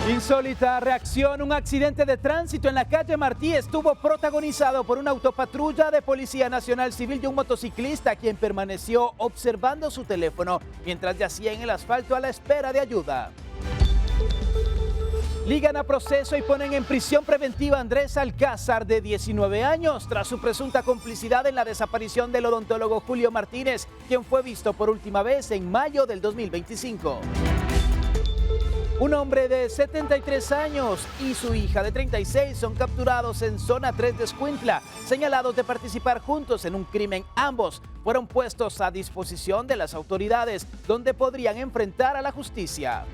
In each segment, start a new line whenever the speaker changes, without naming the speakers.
Insólita reacción, un accidente de tránsito en la calle Martí estuvo protagonizado por una autopatrulla de Policía Nacional Civil y un motociclista quien permaneció observando su teléfono mientras yacía en el asfalto a la espera de ayuda. Ligan a proceso y ponen en prisión preventiva a Andrés Alcázar, de 19 años, tras su presunta complicidad en la desaparición del odontólogo Julio Martínez, quien fue visto por última vez en mayo del 2025. Un hombre de 73 años y su hija de 36 son capturados en zona 3 de Escuintla, señalados de participar juntos en un crimen. Ambos fueron puestos a disposición de las autoridades, donde podrían enfrentar a la justicia.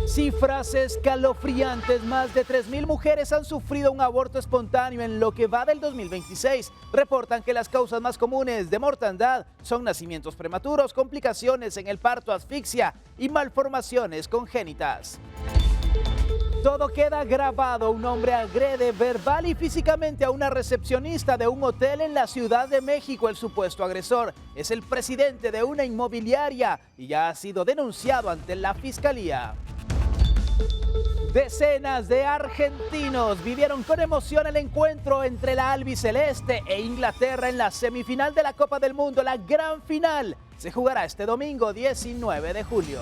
Cifras escalofriantes, más de 3.000 mujeres han sufrido un aborto espontáneo en lo que va del 2026. Reportan que las causas más comunes de mortandad son nacimientos prematuros, complicaciones en el parto, asfixia y malformaciones congénitas. Todo queda grabado. Un hombre agrede verbal y físicamente a una recepcionista de un hotel en la Ciudad de México. El supuesto agresor es el presidente de una inmobiliaria y ya ha sido denunciado ante la fiscalía. Decenas de argentinos vivieron con emoción el encuentro entre la albiceleste e Inglaterra en la semifinal de la Copa del Mundo. La gran final se jugará este domingo 19 de julio.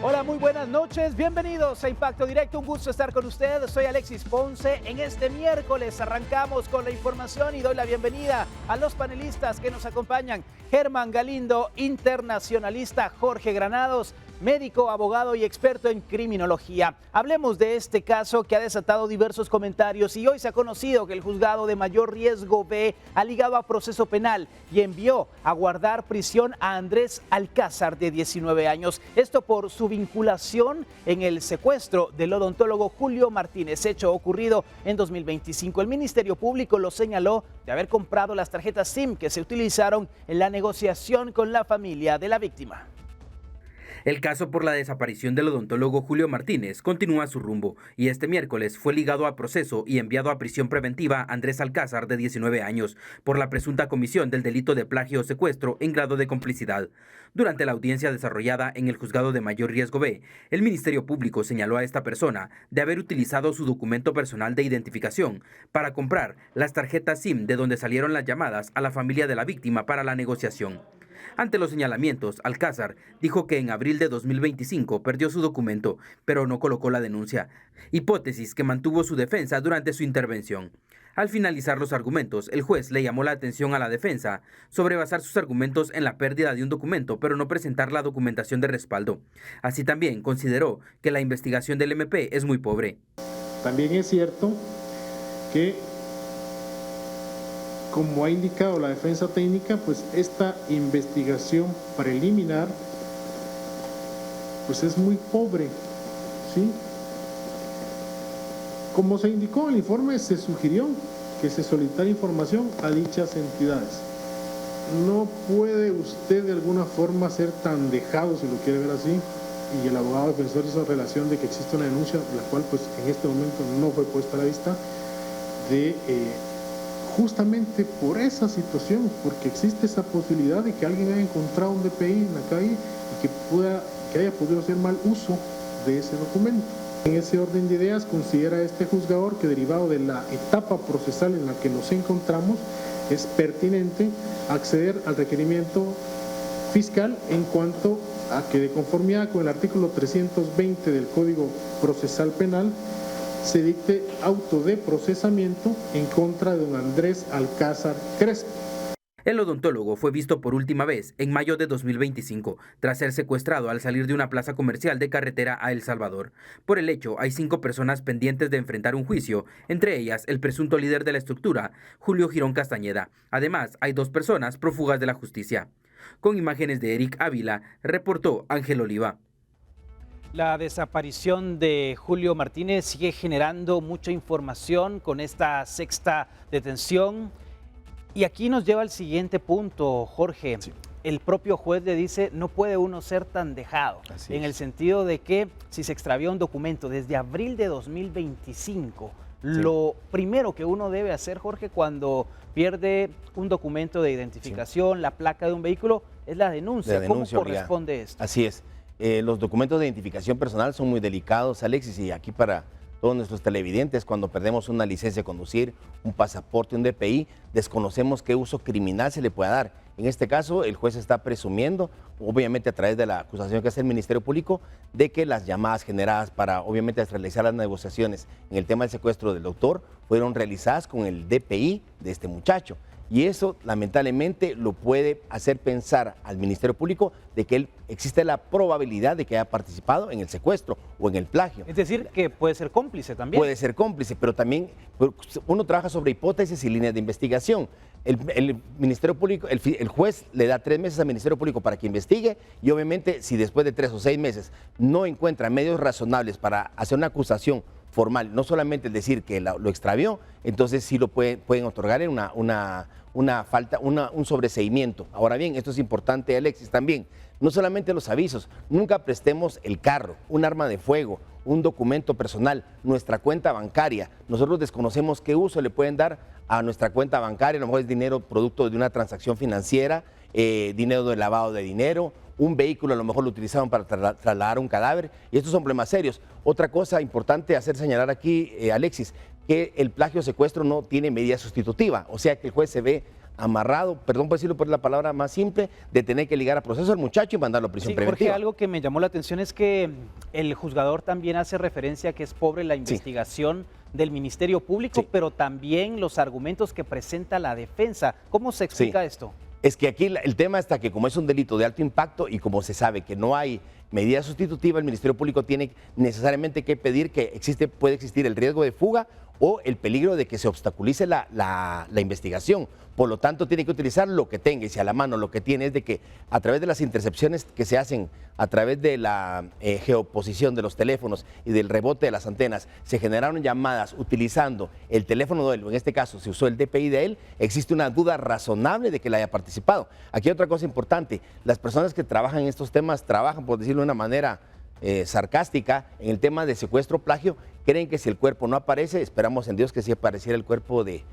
Hola, muy buenas noches, bienvenidos a Impacto Directo, un gusto estar con ustedes, soy Alexis Ponce. En este miércoles arrancamos con la información y doy la bienvenida a los panelistas que nos acompañan. Germán Galindo, internacionalista; Jorge Granados, médico, abogado y experto en criminología. Hablemos de este caso que ha desatado diversos comentarios y hoy se ha conocido que el juzgado de mayor riesgo B ha ligado a proceso penal y envió a guardar prisión a Andrés Alcázar, de 19 años. Esto por su vinculación en el secuestro del odontólogo Julio Martínez, hecho ocurrido en 2025. El Ministerio Público lo señaló de haber comprado las tarjetas SIM que se utilizaron en la negociación con la familia de la víctima.
El caso por la desaparición del odontólogo Julio Martínez continúa su rumbo y este miércoles fue ligado a proceso y enviado a prisión preventiva Andrés Alcázar, de 19 años, por la presunta comisión del delito de plagio o secuestro en grado de complicidad. Durante la audiencia desarrollada en el juzgado de mayor riesgo B, el Ministerio Público señaló a esta persona de haber utilizado su documento personal de identificación para comprar las tarjetas SIM de donde salieron las llamadas a la familia de la víctima para la negociación. Ante los señalamientos, Alcázar dijo que en abril de 2025 perdió su documento, pero no colocó la denuncia, hipótesis que mantuvo su defensa durante su intervención. Al finalizar los argumentos, el juez le llamó la atención a la defensa sobre basar sus argumentos en la pérdida de un documento, pero no presentar la documentación de respaldo. Así también consideró que la investigación del MP es muy pobre.
También es cierto que, como ha indicado la defensa técnica, pues esta investigación preliminar pues es muy pobre, ¿sí? Como se indicó en el informe, se sugirió que se solicitara información a dichas entidades. No puede usted de alguna forma ser tan dejado, si lo quiere ver así, y el abogado defensor hizo relación de que existe una denuncia, la cual pues en este momento no fue puesta a la vista, de justamente por esa situación, porque existe esa posibilidad de que alguien haya encontrado un DPI en la calle y que haya podido hacer mal uso de ese documento. En ese orden de ideas, considera este juzgador que, derivado de la etapa procesal en la que nos encontramos, es pertinente acceder al requerimiento fiscal en cuanto a que, de conformidad con el artículo 320 del Código Procesal Penal, se dicte auto de procesamiento en contra de don Andrés Alcázar Crespo.
El odontólogo fue visto por última vez en mayo de 2025, tras ser secuestrado al salir de una plaza comercial de carretera a El Salvador. Por el hecho, hay 5 personas pendientes de enfrentar un juicio, entre ellas el presunto líder de la estructura, Julio Girón Castañeda. Además, hay 2 personas prófugas de la justicia. Con imágenes de Eric Ávila, reportó Ángel Oliva.
La desaparición de Julio Martínez sigue generando mucha información con esta 6ª detención. Y aquí nos lleva al siguiente punto, Jorge. Sí. El propio juez le dice, no puede uno ser tan dejado, en el sentido de que si se extravía un documento desde abril de 2025, Lo primero que uno debe hacer, Jorge, cuando pierde un documento de identificación, la placa de un vehículo, es la denuncia. ¿Cómo corresponde esto?
Así es. Los documentos de identificación personal son muy delicados, Alexis, y aquí para todos nuestros televidentes, cuando perdemos una licencia de conducir, un pasaporte, un DPI, desconocemos qué uso criminal se le puede dar. En este caso, el juez está presumiendo, obviamente a través de la acusación que hace el Ministerio Público, de que las llamadas generadas para, obviamente, realizar las negociaciones en el tema del secuestro del doctor fueron realizadas con el DPI de este muchacho. Y eso, lamentablemente, lo puede hacer pensar al Ministerio Público de que existe la probabilidad de que haya participado en el secuestro o en el plagio.
Es decir, que puede ser cómplice también.
Puede ser cómplice, pero también uno trabaja sobre hipótesis y líneas de investigación. El Ministerio Público, el juez le da 3 meses al Ministerio Público para que investigue y obviamente si después de 3 o 6 meses no encuentra medios razonables para hacer una acusación formal, no solamente el decir que lo extravió, entonces sí lo pueden otorgar en una falta, un sobreseimiento. Ahora bien, esto es importante, Alexis, también, no solamente los avisos, nunca prestemos el carro, un arma de fuego, un documento personal, nuestra cuenta bancaria. Nosotros desconocemos qué uso le pueden dar a nuestra cuenta bancaria, a lo mejor es dinero producto de una transacción financiera, dinero de lavado de dinero, un vehículo a lo mejor lo utilizaron para trasladar un cadáver, y estos son problemas serios. Otra cosa importante hacer señalar aquí, Alexis, que el plagio secuestro no tiene medida sustitutiva, o sea que el juez se ve amarrado, perdón por decirlo por la palabra más simple, de tener que ligar a proceso al muchacho y mandarlo a prisión preventiva.
Porque algo que me llamó la atención es que el juzgador también hace referencia a que es pobre la investigación del Ministerio Público, pero también los argumentos que presenta la defensa. ¿Cómo se explica esto?
Es que aquí el tema está que como es un delito de alto impacto y como se sabe que no hay medida sustitutiva, el Ministerio Público tiene necesariamente que pedir que puede existir el riesgo de fuga o el peligro de que se obstaculice la investigación. Por lo tanto, tiene que utilizar lo que tenga, y si a la mano lo que tiene es de que a través de las intercepciones que se hacen, a través de la geoposición de los teléfonos y del rebote de las antenas, se generaron llamadas utilizando el teléfono de él, o en este caso se usó el DPI de él, existe una duda razonable de que él haya participado. Aquí hay otra cosa importante, las personas que trabajan en estos temas trabajan, por decirlo de una manera sarcástica, en el tema de secuestro plagio, creen que si el cuerpo no aparece, esperamos en Dios que sí apareciera el cuerpo de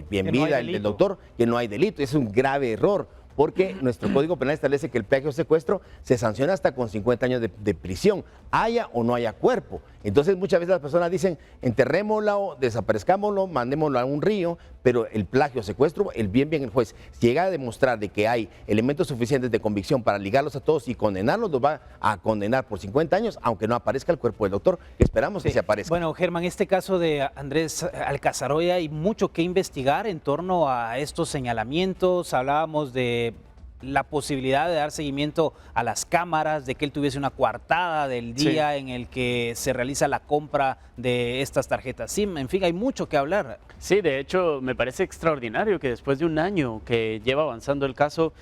bien vida, el del doctor, que no hay delito. Es un grave error, porque nuestro Código Penal establece que el plagio o secuestro se sanciona hasta con 50 años de prisión, haya o no haya cuerpo. Entonces muchas veces las personas dicen, enterrémoslo, desaparezcámoslo, mandémoslo a un río, pero el plagio o secuestro, el el juez, si llega a demostrar de que hay elementos suficientes de convicción para ligarlos a todos y condenarlos, los va a condenar por 50 años, aunque no aparezca el cuerpo del doctor, que esperamos que se aparezca.
Bueno, Germán, este caso de Andrés Alcazaroya, hay mucho que investigar en torno a estos señalamientos. Hablábamos de la posibilidad de dar seguimiento a las cámaras, de que él tuviese una coartada del día en el que se realiza la compra de estas tarjetas SIM. En fin, hay mucho que hablar.
Sí, de hecho, me parece extraordinario que después de un año que lleva avanzando el caso,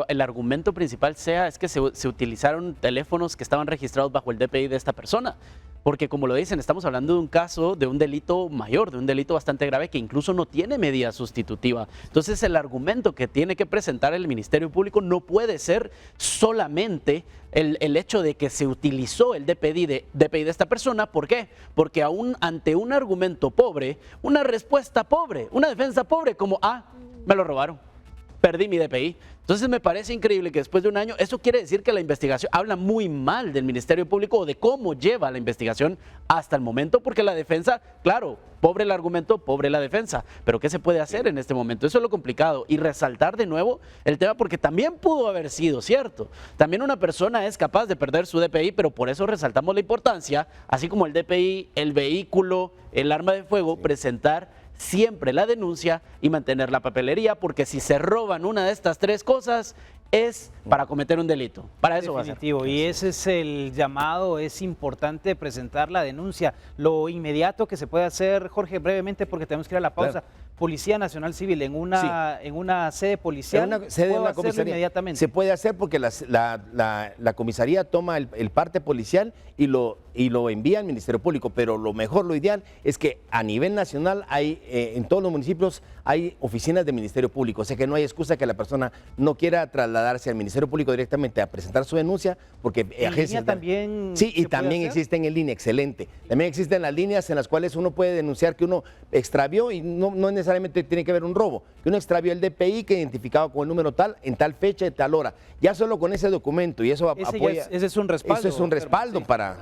el argumento principal es que se utilizaron teléfonos que estaban registrados bajo el DPI de esta persona. Porque como lo dicen, estamos hablando de un caso de un delito mayor, de un delito bastante grave que incluso no tiene medida sustitutiva. Entonces el argumento que tiene que presentar el Ministerio Público no puede ser solamente el hecho de que se utilizó el DPI de esta persona. ¿Por qué? Porque aún ante un argumento pobre, una respuesta pobre, una defensa pobre como, me lo robaron, perdí mi DPI. Entonces me parece increíble que después de un año, eso quiere decir que la investigación habla muy mal del Ministerio Público o de cómo lleva la investigación hasta el momento, porque la defensa, claro, pobre el argumento, pobre la defensa, pero ¿qué se puede hacer en este momento? Eso es lo complicado, y resaltar de nuevo el tema, porque también pudo haber sido cierto. También una persona es capaz de perder su DPI, pero por eso resaltamos la importancia, así como el DPI, el vehículo, el arma de fuego, presentar siempre la denuncia y mantener la papelería, porque si se roban una de estas 3 cosas es para cometer un delito. Para eso va a ser.
Y ese es el llamado, es importante presentar la denuncia. Lo inmediato que se puede hacer, Jorge, brevemente, porque tenemos que ir a la pausa. Claro. Policía Nacional Civil en una sede policial,
En una sede de
¿puedo
una
hacerlo
comisaría.
inmediatamente?
Se puede hacer porque la comisaría toma el parte policial y lo envía al Ministerio Público, pero lo mejor, lo ideal es que a nivel nacional hay, en todos los municipios hay oficinas de Ministerio Público, o sea que no hay excusa que la persona no quiera trasladarse al Ministerio Público directamente a presentar su denuncia, porque
¿En línea también
Sí, y
se puede
también
hacer?
existen en línea, excelente. También existen las líneas en las cuales uno puede denunciar que uno extravió, y no necesariamente tiene que ver un robo, que uno extravió el DPI que identificado con el número tal, en tal fecha, en tal hora. Ya solo con ese documento, y eso apoya.
Ese es un respaldo.
Eso es un respaldo
Sí.
para...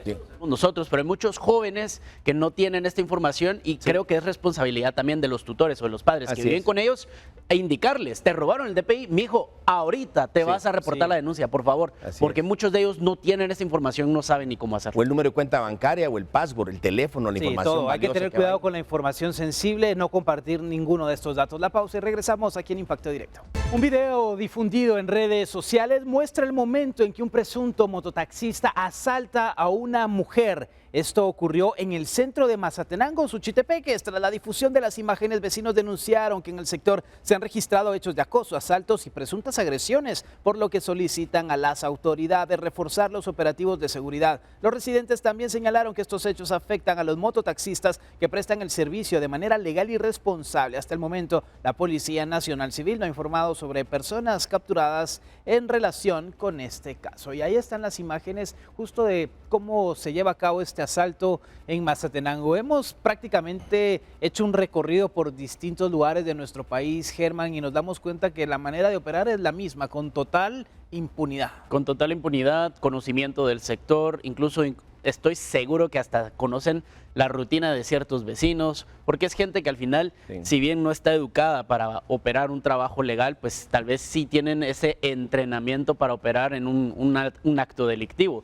Sí.
Nosotros, pero hay muchos jóvenes que no tienen esta información y creo que es responsabilidad también de los tutores o de los padres
Así
que viven
es.
con ellos e indicarles, te robaron el DPI, mijo, ahorita te vas a reportar la denuncia, por favor,
Así
porque
es.
muchos de ellos no tienen esta información, no saben ni cómo hacerlo.
O el número de cuenta bancaria, o el password, el teléfono, la
Sí,
información
todo. Hay que
valiosa
tener
va
cuidado
ahí.
con la información sensible, no compartir ninguno de estos datos. La pausa y regresamos aquí en Impacto Directo. Un video difundido en redes sociales muestra el momento en que un presunto mototaxista asalta a una mujer. Esto ocurrió en el centro de Mazatenango, Suchitepeques. Tras la difusión de las imágenes, vecinos denunciaron que en el sector se han registrado hechos de acoso, asaltos y presuntas agresiones, por lo que solicitan a las autoridades reforzar los operativos de seguridad. Los residentes también señalaron que estos hechos afectan a los mototaxistas que prestan el servicio de manera legal y responsable. Hasta el momento, la Policía Nacional Civil no ha informado sobre personas capturadas en relación con este caso. Y ahí están las imágenes justo de cómo se lleva a cabo este asalto en Mazatenango. Hemos prácticamente hecho un recorrido por distintos lugares de nuestro país, Germán, y nos damos cuenta que la manera de operar es la misma, con total impunidad.
Con total impunidad, conocimiento del sector, incluso estoy seguro que hasta conocen la rutina de ciertos vecinos, porque es gente que al final,
Sí.
si bien no está educada para operar un trabajo legal, pues tal vez sí tienen ese entrenamiento para operar en un acto delictivo.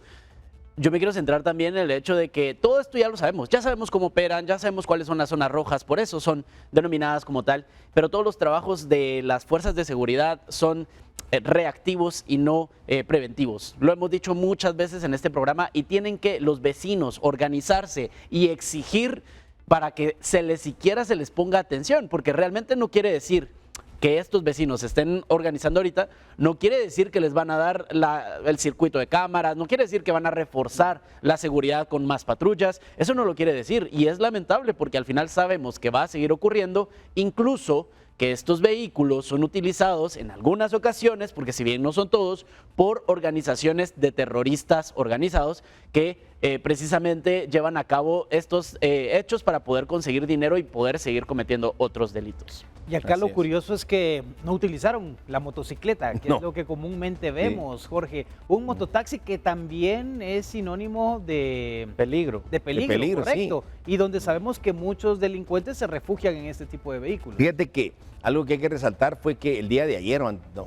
Yo me quiero centrar también en el hecho de que todo esto ya lo sabemos, ya sabemos cómo operan, ya sabemos cuáles son las zonas rojas, por eso son denominadas como tal, pero todos los trabajos de las fuerzas de seguridad son reactivos y no preventivos. Lo hemos dicho muchas veces en este programa y tienen que los vecinos organizarse y exigir para que siquiera se les ponga atención, porque realmente no quiere decir que estos vecinos estén organizando ahorita, no quiere decir que les van a dar el circuito de cámaras, no quiere decir que van a reforzar la seguridad con más patrullas, eso no lo quiere decir y es lamentable porque al final sabemos que va a seguir ocurriendo, incluso que estos vehículos son utilizados en algunas ocasiones, porque si bien no son todos, por organizaciones de terroristas organizados que precisamente llevan a cabo estos hechos para poder conseguir dinero y poder seguir cometiendo otros delitos.
Y acá
Así
lo
es.
curioso es que no utilizaron la motocicleta, que
No.
es lo que comúnmente vemos, Jorge. Un mototaxi que también es sinónimo de
Peligro.
peligro,
sí.
correcto. Y donde sabemos que muchos delincuentes se refugian en este tipo de vehículos.
Fíjate que algo que hay que resaltar fue que el día de ayer,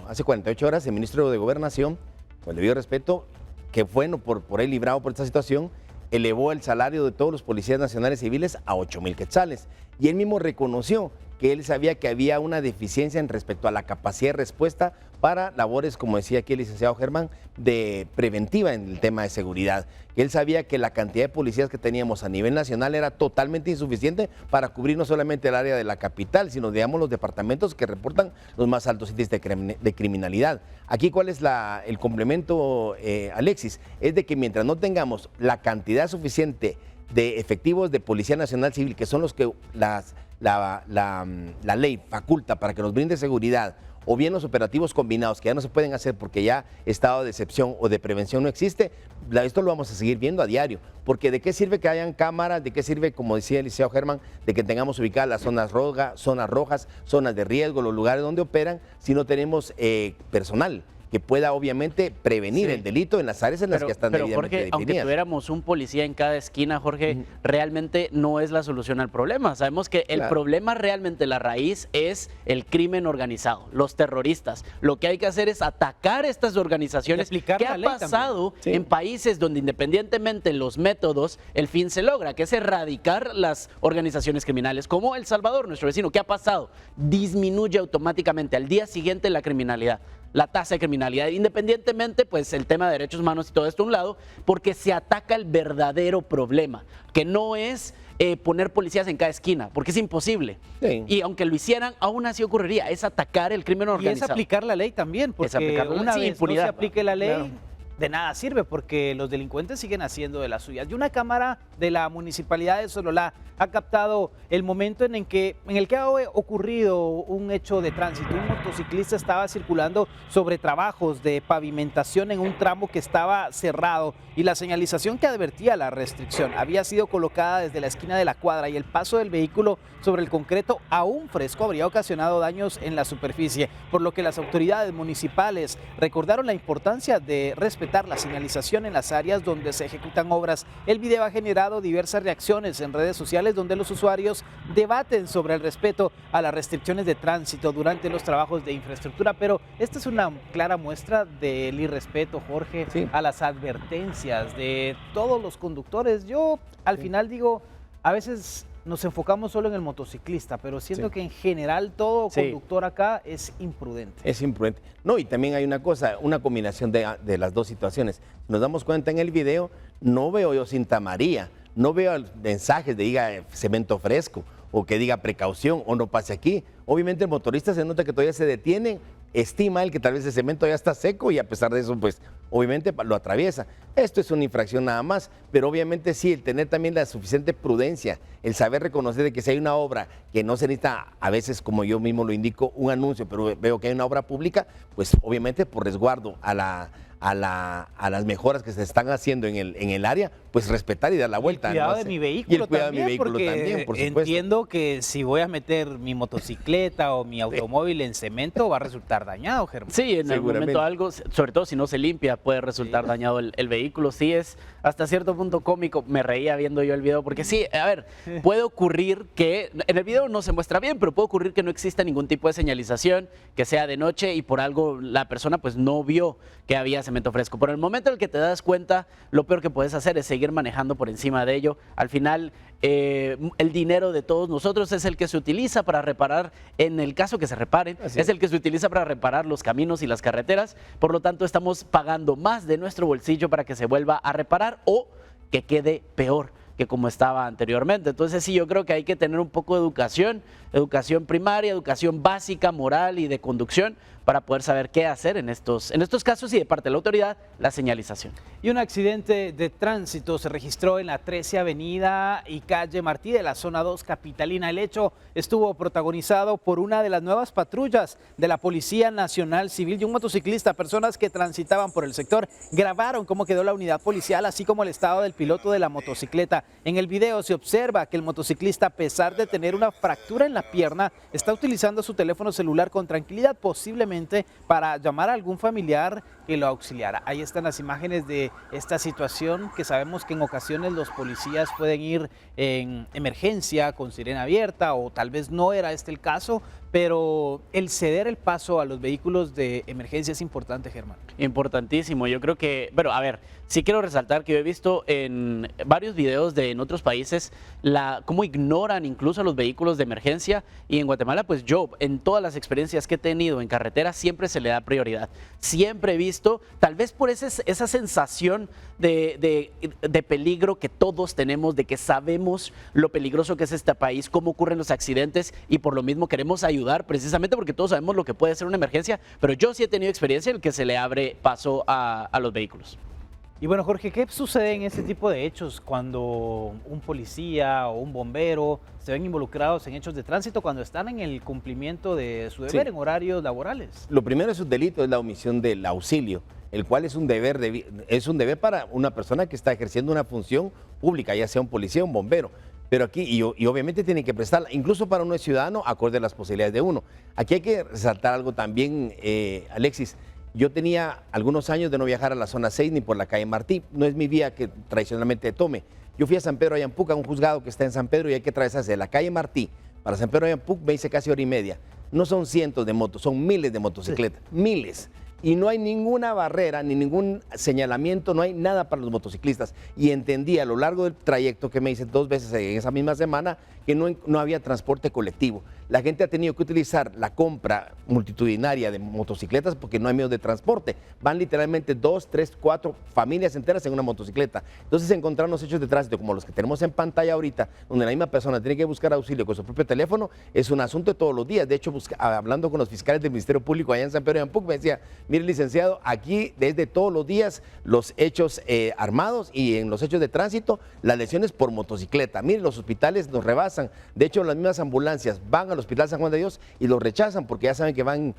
hace 48 horas, el ministro de Gobernación, con el debido respeto, que fue por él librado por esta situación, elevó el salario de todos los policías nacionales civiles a 8,000 quetzales. Y él mismo reconoció que él sabía que había una deficiencia en respecto a la capacidad de respuesta para labores, como decía aquí el licenciado Germán, de preventiva en el tema de seguridad. Que él sabía que la cantidad de policías que teníamos a nivel nacional era totalmente insuficiente para cubrir no solamente el área de la capital, sino digamos los departamentos que reportan los más altos índices de criminalidad. Aquí, ¿cuál es el complemento, Alexis? Es de que mientras no tengamos la cantidad suficiente de efectivos de Policía Nacional Civil, que son los que la ley faculta para que nos brinde seguridad, o bien los operativos combinados que ya no se pueden hacer porque ya estado de excepción o de prevención no existe, esto lo vamos a seguir viendo a diario, porque ¿de qué sirve que hayan cámaras? ¿De qué sirve, como decía el licenciado Germán, de que tengamos ubicadas las zonas rojas, zonas de riesgo, los lugares donde operan, si no tenemos personal que pueda obviamente prevenir el delito en las áreas en las que están
pero
debidamente
Jorge, aunque
definidas?
tuviéramos un policía en cada esquina, Jorge, realmente no es la solución al problema. Sabemos que el problema realmente, la raíz, es el crimen organizado, los terroristas. Lo que hay que hacer es atacar estas organizaciones.
Y aplicar
¿Qué
la
ha
ley
pasado
también.
en países donde independientemente los métodos, el fin se logra, que es erradicar las organizaciones criminales, como El Salvador, nuestro vecino? ¿Qué ha pasado? Disminuye automáticamente al día siguiente la criminalidad, la tasa de criminalidad, independientemente pues el tema de derechos humanos y todo esto a un lado, porque se ataca el verdadero problema, que no es poner policías en cada esquina, porque es imposible.
Sí.
Y aunque lo hicieran, aún así ocurriría. Es atacar el crimen
Y
organizado.
es aplicar la ley también, porque una
sí,
vez
impunidad.
no se aplique la ley,
Claro.
de nada sirve, porque los delincuentes siguen haciendo de las suyas. Y una cámara de la Municipalidad de Sololá ha captado el momento en el que ha ocurrido un hecho de tránsito. Un motociclista estaba circulando sobre trabajos de pavimentación en un tramo que estaba cerrado, y la señalización que advertía la restricción había sido colocada desde la esquina de la cuadra, y el paso del vehículo sobre el concreto aún fresco habría ocasionado daños en la superficie, por lo que las autoridades municipales recordaron la importancia de respetar la señalización en las áreas donde se ejecutan obras. El video ha generado diversas reacciones en redes sociales, donde los usuarios debaten sobre el respeto a las restricciones de tránsito durante los trabajos de infraestructura, pero esta es una clara muestra del irrespeto, Jorge,
Sí.
a las advertencias de todos los conductores. Yo al final digo, a veces nos enfocamos solo en el motociclista, pero siento
Sí.
que en general todo
Sí.
conductor acá es imprudente.
Es imprudente. No, y también hay una cosa, una combinación de las dos situaciones. Si nos damos cuenta en el video, no veo yo cinta amarilla, no veo mensajes de diga cemento fresco o que diga precaución o no pase aquí. Obviamente el motorista se nota que todavía se detiene, estima él que tal vez el cemento ya está seco y a pesar de eso, pues obviamente lo atraviesa. Esto es una infracción nada más, pero obviamente sí, el tener también la suficiente prudencia, el saber reconocer de que si hay una obra que no se necesita, a veces como yo mismo lo indico, un anuncio, pero veo que hay una obra pública, pues obviamente por resguardo a las mejoras que se están haciendo en el área, pues respetar y dar la vuelta.
El cuidado
¿no?
de mi
Y
vehículo
el cuidado
también,
de mi vehículo
porque
también, por supuesto.
entiendo que si voy a meter mi motocicleta o mi automóvil en cemento va a resultar dañado, Germán.
Sí, en algún
Seguramente.
momento algo, sobre todo si no se limpia, puede resultar dañado el vehículo. Sí, es hasta cierto punto cómico. Me reía viendo yo el video, porque sí, a ver, puede ocurrir que, en el video no se muestra bien, pero puede ocurrir que no exista ningún tipo de señalización, que sea de noche y por algo la persona pues no vio que había cemento fresco. Por el momento en el que te das cuenta, lo peor que puedes hacer es seguir manejando por encima de ello. Al final, el dinero de todos nosotros es el que se utiliza para reparar, en el caso que se reparen,
Así
es el que se utiliza para reparar los caminos y las carreteras. Por lo tanto, estamos pagando más de nuestro bolsillo para que se vuelva a reparar o que quede peor que como estaba anteriormente. Entonces sí, yo creo que hay que tener un poco de educación primaria, educación básica, moral y de conducción para poder saber qué hacer en estos casos, y de parte de la autoridad, la señalización.
Y un accidente de tránsito se registró en la 13 Avenida y calle Martí de la zona 2 capitalina. El hecho estuvo protagonizado por una de las nuevas patrullas de la Policía Nacional Civil y un motociclista. Personas que transitaban por el sector grabaron cómo quedó la unidad policial, así como el estado del piloto de la motocicleta. En el video se observa que el motociclista, a pesar de tener una fractura en la pierna, está utilizando su teléfono celular con tranquilidad, posiblemente para llamar a algún familiar que lo auxiliara. Ahí están las imágenes de esta situación, que sabemos que en ocasiones los policías pueden ir en emergencia con sirena abierta, o tal vez no era este el caso, pero el ceder el paso a los vehículos de emergencia es importante, Germán.
Importantísimo. Yo creo que, pero a ver, sí quiero resaltar que yo he visto en varios videos en otros países cómo ignoran incluso a los vehículos de emergencia, y en Guatemala, pues yo, en todas las experiencias que he tenido en carretera, siempre se le da prioridad. Siempre he visto, tal vez por esa sensación de peligro que todos tenemos, de que sabemos lo peligroso que es este país, cómo ocurren los accidentes, y por lo mismo queremos ayudar, precisamente porque todos sabemos lo que puede ser una emergencia, pero yo sí he tenido experiencia en el que se le abre paso a los vehículos.
Y bueno, Jorge, ¿qué sucede en este tipo de hechos cuando un policía o un bombero se ven involucrados en hechos de tránsito cuando están en el cumplimiento de su deber
Sí.
en horarios laborales?
Lo primero es un delito, es la omisión del auxilio, el cual es un deber para una persona que está ejerciendo una función pública, ya sea un policía o un bombero. Pero aquí, y obviamente tiene que prestarla, incluso para uno es ciudadano, acorde a las posibilidades de uno. Aquí hay que resaltar algo también, Alexis. Yo tenía algunos años de no viajar a la zona 6 ni por la calle Martí. No es mi vía que tradicionalmente tome. Yo fui a San Pedro Ayampuc, a un juzgado que está en San Pedro, y hay que atravesarse de la calle Martí para San Pedro Ayampuc, me hice casi hora y media. No son cientos de motos, son miles de motocicletas, miles. y no hay ninguna barrera, ni ningún señalamiento, no hay nada para los motociclistas. Y entendí a lo largo del trayecto que me hice 2 veces en esa misma semana que no había transporte colectivo. La gente ha tenido que utilizar la compra multitudinaria de motocicletas porque no hay medios de transporte. Van literalmente 2, 3, 4 familias enteras en una motocicleta. Entonces encontrarnos hechos de tránsito como los que tenemos en pantalla ahorita, donde la misma persona tiene que buscar auxilio con su propio teléfono, es un asunto de todos los días. De hecho, hablando con los fiscales del Ministerio Público allá en San Pedro de Ampuc, me decía, mire licenciado, aquí desde todos los días los hechos armados y en los hechos de tránsito, las lesiones por motocicleta. Mire, los hospitales nos rebasan. De hecho, las mismas ambulancias van al Hospital San Juan de Dios y los rechazan porque ya saben que van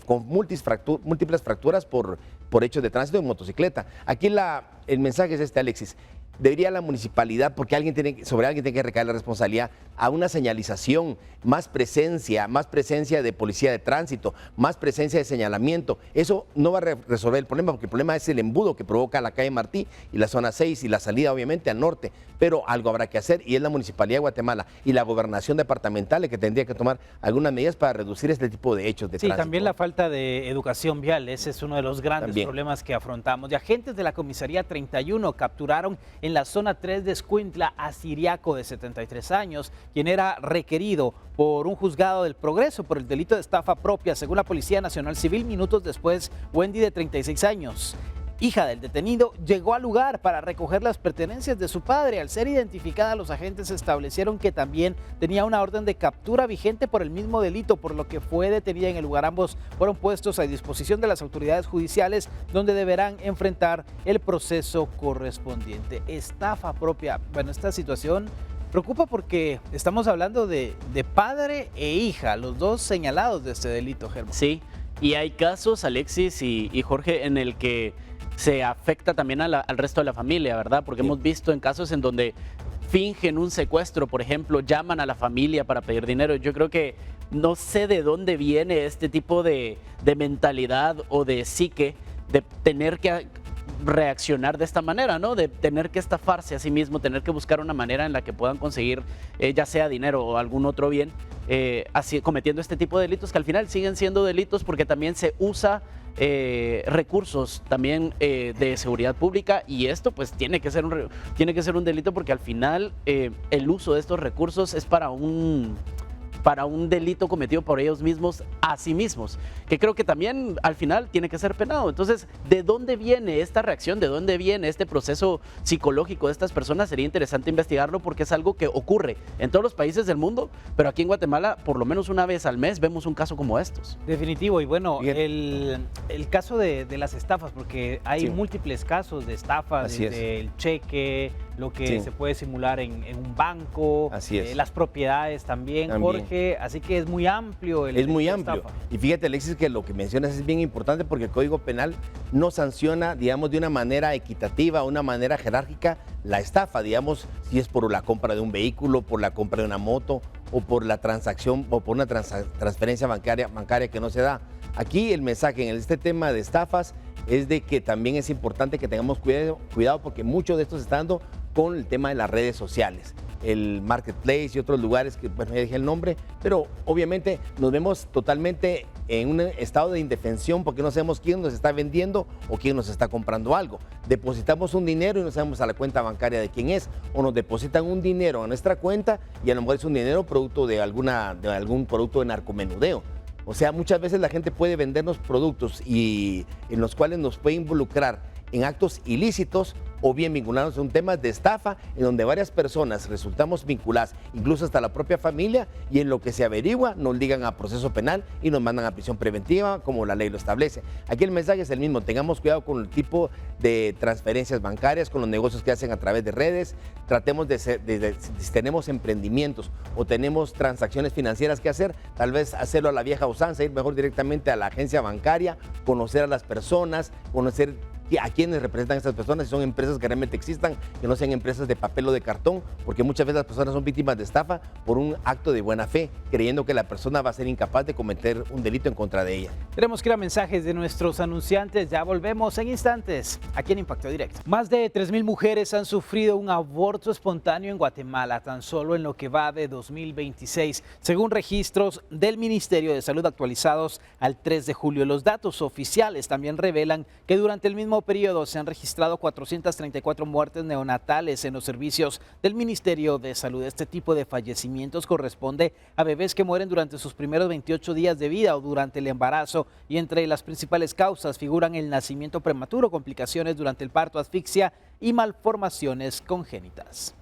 con múltiples fracturas por hechos de tránsito en motocicleta. Aquí el mensaje es este, Alexis. Debería la municipalidad, porque sobre alguien tiene que recaer la responsabilidad, a una señalización, más presencia de policía de tránsito, más presencia de señalamiento. Eso no va a resolver el problema, porque el problema es el embudo que provoca la calle Martí y la zona 6 y la salida obviamente al norte. Pero algo habrá que hacer y es la Municipalidad de Guatemala y la gobernación departamental que tendría que tomar algunas medidas para reducir este tipo de hechos de tránsito.
Sí, también la falta de educación vial, ese es uno de los grandes problemas que afrontamos. Y agentes de la Comisaría 31 capturaron en la zona 3 de Escuintla a Siriaco, de 73 años, quien era requerido por un juzgado del Progreso por el delito de estafa propia. Según la Policía Nacional Civil, minutos después, Wendy, de 36 años, hija del detenido, llegó al lugar para recoger las pertenencias de su padre. Al ser identificada, los agentes establecieron que también tenía una orden de captura vigente por el mismo delito, por lo que fue detenida en el lugar. Ambos fueron puestos a disposición de las autoridades judiciales, donde deberán enfrentar el proceso correspondiente. Estafa propia. Bueno, esta situación preocupa porque estamos hablando de padre e hija, los dos señalados de este delito, Germán.
Sí, y hay casos, Alexis y Jorge, en el que se afecta también al resto de la familia, ¿verdad? Porque hemos visto en casos en donde fingen un secuestro, por ejemplo, llaman a la familia para pedir dinero. Yo creo que no sé de dónde viene este tipo de mentalidad o de psique de tener que reaccionar de esta manera, ¿no? De tener que estafarse a sí mismo, tener que buscar una manera en la que puedan conseguir ya sea dinero o algún otro bien, así cometiendo este tipo de delitos que al final siguen siendo delitos porque también se usa recursos también de seguridad pública, y esto pues tiene que ser un delito porque al final el uso de estos recursos es para un delito cometido por ellos mismos a sí mismos, que creo que también al final tiene que ser penado. Entonces, ¿de dónde viene esta reacción? ¿De dónde viene este proceso psicológico de estas personas? Sería interesante investigarlo porque es algo que ocurre en todos los países del mundo, pero aquí en Guatemala por lo menos una vez al mes vemos un caso como estos.
Definitivo. Y bueno, el caso de las estafas, porque hay múltiples casos de estafas, desde el cheque, lo que se puede simular en un banco, las propiedades también, Jorge, así que es muy amplio.
Es muy amplio. Y fíjate, Alexis, que lo que mencionas es bien importante porque el Código Penal no sanciona, digamos, de una manera equitativa, una manera jerárquica la estafa, digamos, si es por la compra de un vehículo, por la compra de una moto o por la transacción o por una transferencia bancaria que no se da. Aquí el mensaje en este tema de estafas es de que también es importante que tengamos cuidado porque mucho de esto se está dando con el tema de las redes sociales, el marketplace y otros lugares que, bueno, ya dije el nombre, pero obviamente nos vemos totalmente en un estado de indefensión porque no sabemos quién nos está vendiendo o quién nos está comprando algo. Depositamos un dinero y no sabemos a la cuenta bancaria de quién es, o nos depositan un dinero a nuestra cuenta y a lo mejor es un dinero producto de algún producto de narcomenudeo. O sea, muchas veces la gente puede vendernos productos y en los cuales nos puede involucrar en actos ilícitos o bien vincularnos a un tema de estafa en donde varias personas resultamos vinculadas, incluso hasta la propia familia, y en lo que se averigua nos ligan a proceso penal y nos mandan a prisión preventiva como la ley lo establece. Aquí el mensaje es el mismo, tengamos cuidado con el tipo de transferencias bancarias, con los negocios que hacen a través de redes, tratemos si tenemos emprendimientos o tenemos transacciones financieras que hacer, tal vez hacerlo a la vieja usanza, ir mejor directamente a la agencia bancaria, conocer a las personas, conocer a quienes representan a estas personas, si son empresas que realmente existan, que no sean empresas de papel o de cartón, porque muchas veces las personas son víctimas de estafa por un acto de buena fe, creyendo que la persona va a ser incapaz de cometer un delito en contra de ella.
Tenemos que ir a mensajes de nuestros anunciantes, ya volvemos en instantes, aquí en Impacto Directo. Más de 3,000 mujeres han sufrido un aborto espontáneo en Guatemala, tan solo en lo que va de 2026, según registros del Ministerio de Salud actualizados al 3 de julio. Los datos oficiales también revelan que durante el mismo periodo se han registrado 434 muertes neonatales en los servicios del Ministerio de Salud. Este tipo de fallecimientos corresponde a bebés que mueren durante sus primeros 28 días de vida o durante el embarazo, y entre las principales causas figuran el nacimiento prematuro, complicaciones durante el parto, asfixia y malformaciones congénitas.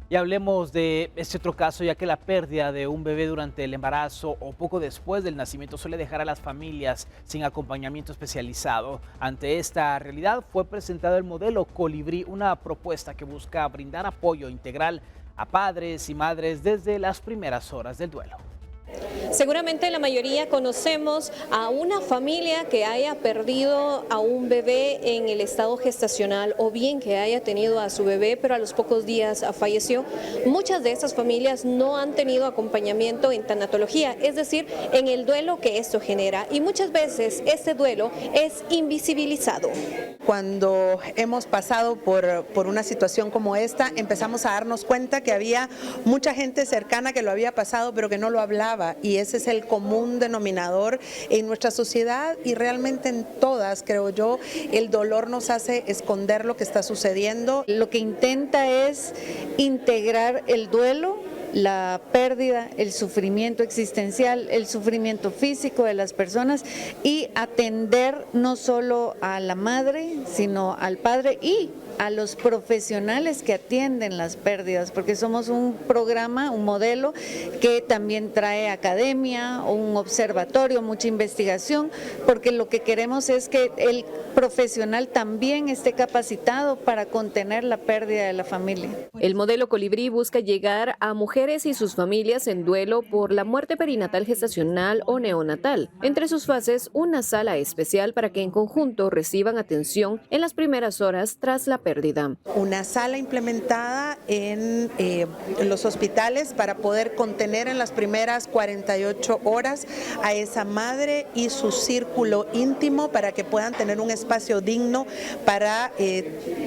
Y hablemos de este otro caso, ya que la pérdida de un bebé durante el embarazo o poco después del nacimiento suele dejar a las familias sin acompañamiento especializado. Ante esta realidad fue presentado el modelo Colibrí, una propuesta que busca brindar apoyo integral a padres y madres desde las primeras horas del duelo.
Seguramente la mayoría conocemos a una familia que haya perdido a un bebé en el estado gestacional o bien que haya tenido a su bebé pero a los pocos días falleció. Muchas de estas familias no han tenido acompañamiento en tanatología, es decir, en el duelo que esto genera, y muchas veces este duelo es invisibilizado.
Cuando hemos pasado por una situación como esta, empezamos a darnos cuenta que había mucha gente cercana que lo había pasado pero que no lo hablaba, y ese es el común denominador en nuestra sociedad y realmente en todas, creo yo. El dolor nos hace esconder lo que está sucediendo.
Lo que intenta es integrar el duelo, la pérdida, el sufrimiento existencial, el sufrimiento físico de las personas, y atender no solo a la madre, sino al padre y a los profesionales que atienden las pérdidas, porque somos un programa, un modelo que también trae academia, un observatorio, mucha investigación, porque lo que queremos es que el profesional también esté capacitado para contener la pérdida de la familia.
El modelo Colibrí busca llegar a mujeres y sus familias en duelo por la muerte perinatal, gestacional o neonatal. Entre sus fases, una sala especial para que en conjunto reciban atención en las primeras horas tras la pérdida.
Una sala implementada en los hospitales para poder contener en las primeras 48 horas a esa madre y su círculo íntimo para que puedan tener un espacio digno para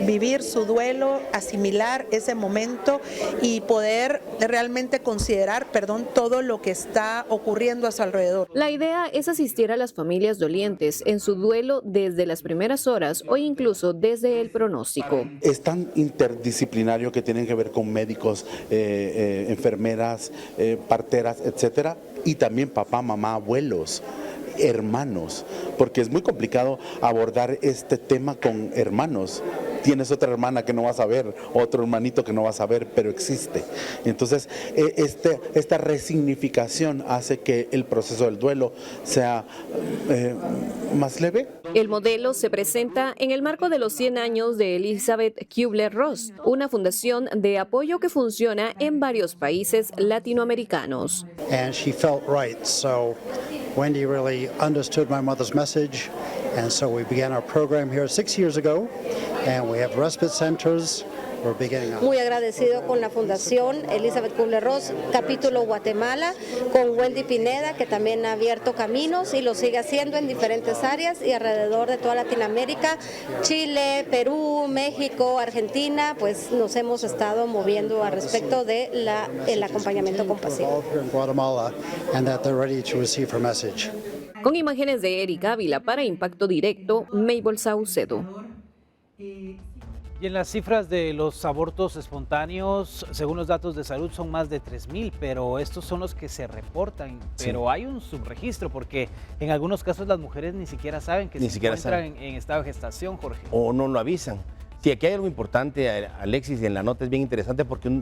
vivir su duelo, asimilar ese momento y poder realmente considerar, todo lo que está ocurriendo a su alrededor.
La idea es asistir a las familias dolientes en su duelo desde las primeras horas o incluso desde el pronóstico.
Es tan interdisciplinario que tienen que ver con médicos, enfermeras, parteras, etcétera, y también papá, mamá, abuelos, hermanos, porque es muy complicado abordar este tema con hermanos. Tienes otra hermana que no vas a ver, otro hermanito que no vas a ver, pero existe. Entonces, esta resignificación hace que el proceso del duelo sea más leve.
El modelo se presenta en el marco de los 100 años de Elizabeth Kubler-Ross, una fundación de apoyo que funciona en varios países latinoamericanos.
And she felt right, so Wendy really understood my mother's message, and so we began our program here 6 years ago, and we have respite centers.
Muy agradecido con la Fundación Elizabeth Kubler-Ross, capítulo Guatemala, con Wendy Pineda, que también ha abierto caminos y lo sigue haciendo en diferentes áreas y alrededor de toda Latinoamérica, Chile, Perú, México, Argentina, pues nos hemos estado moviendo al respecto de el acompañamiento compasivo.
Con imágenes de Erika Ávila para Impacto Directo, Mabel Saucedo.
Y en las cifras de los abortos espontáneos, según los datos de salud, son más de 3,000, pero estos son los que se reportan. Pero hay un subregistro, porque en algunos casos las mujeres ni siquiera saben que se encuentran en estado de gestación, Jorge.
O no lo avisan. Sí, aquí hay algo importante, Alexis, y en la nota es bien interesante porque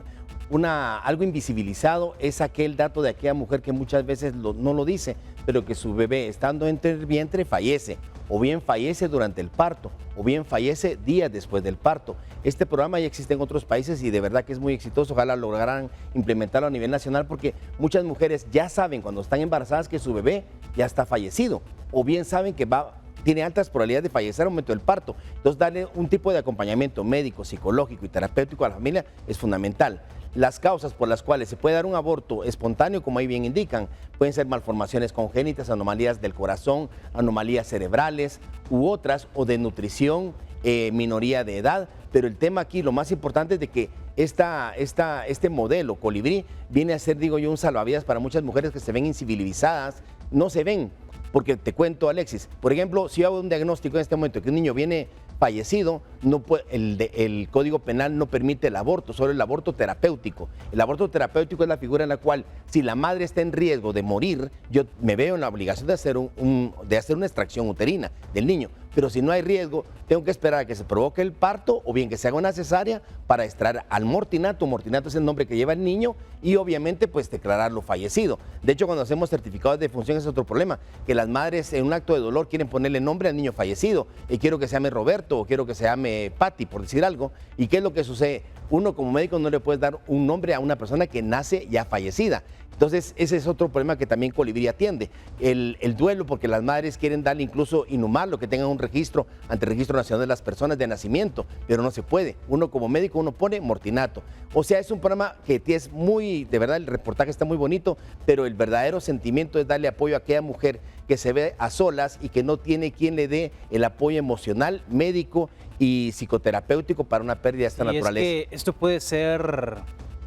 algo invisibilizado es aquel dato de aquella mujer que muchas veces no lo dice, pero que su bebé estando entre el vientre fallece, o bien fallece durante el parto, o bien fallece días después del parto. Este programa ya existe en otros países y de verdad que es muy exitoso. Ojalá lograran implementarlo a nivel nacional porque muchas mujeres ya saben cuando están embarazadas que su bebé ya está fallecido, o bien saben que va tiene altas probabilidades de fallecer al momento del parto. Entonces, darle un tipo de acompañamiento médico, psicológico y terapéutico a la familia es fundamental. Las causas por las cuales se puede dar un aborto espontáneo, como ahí bien indican, pueden ser malformaciones congénitas, anomalías del corazón, anomalías cerebrales u otras, o de nutrición, minoría de edad. Pero el tema aquí, lo más importante es de que este modelo Colibrí viene a ser, digo yo, un salvavidas para muchas mujeres que se ven incivilizadas, no se ven. Porque te cuento, Alexis, por ejemplo, si yo hago un diagnóstico en este momento que un niño viene fallecido, no puede, el Código Penal no permite el aborto, solo el aborto terapéutico. El aborto terapéutico es la figura en la cual, si la madre está en riesgo de morir, yo me veo en la obligación de hacer una extracción uterina del niño. Pero si no hay riesgo, tengo que esperar a que se provoque el parto o bien que se haga una cesárea para extraer al mortinato. Mortinato es el nombre que lleva el niño y obviamente pues declararlo fallecido. De hecho, cuando hacemos certificados de defunción es otro problema, que las madres en un acto de dolor quieren ponerle nombre al niño fallecido. Y quiero que se llame Roberto o quiero que se llame Patti, por decir algo. ¿Y qué es lo que sucede? Uno como médico no le puedes dar un nombre a una persona que nace ya fallecida. Entonces, ese es otro problema que también Colibrí atiende. El duelo, porque las madres quieren darle incluso inhumarlo, que tengan un registro ante el Registro Nacional de las Personas de Nacimiento, pero no se puede. Uno como médico, uno pone mortinato. O sea, es un programa que es muy, de verdad, el reportaje está muy bonito, pero el verdadero sentimiento es darle apoyo a aquella mujer que se ve a solas y que no tiene quien le dé el apoyo emocional, médico y psicoterapéutico para una pérdida de esta naturaleza.
Es que esto puede ser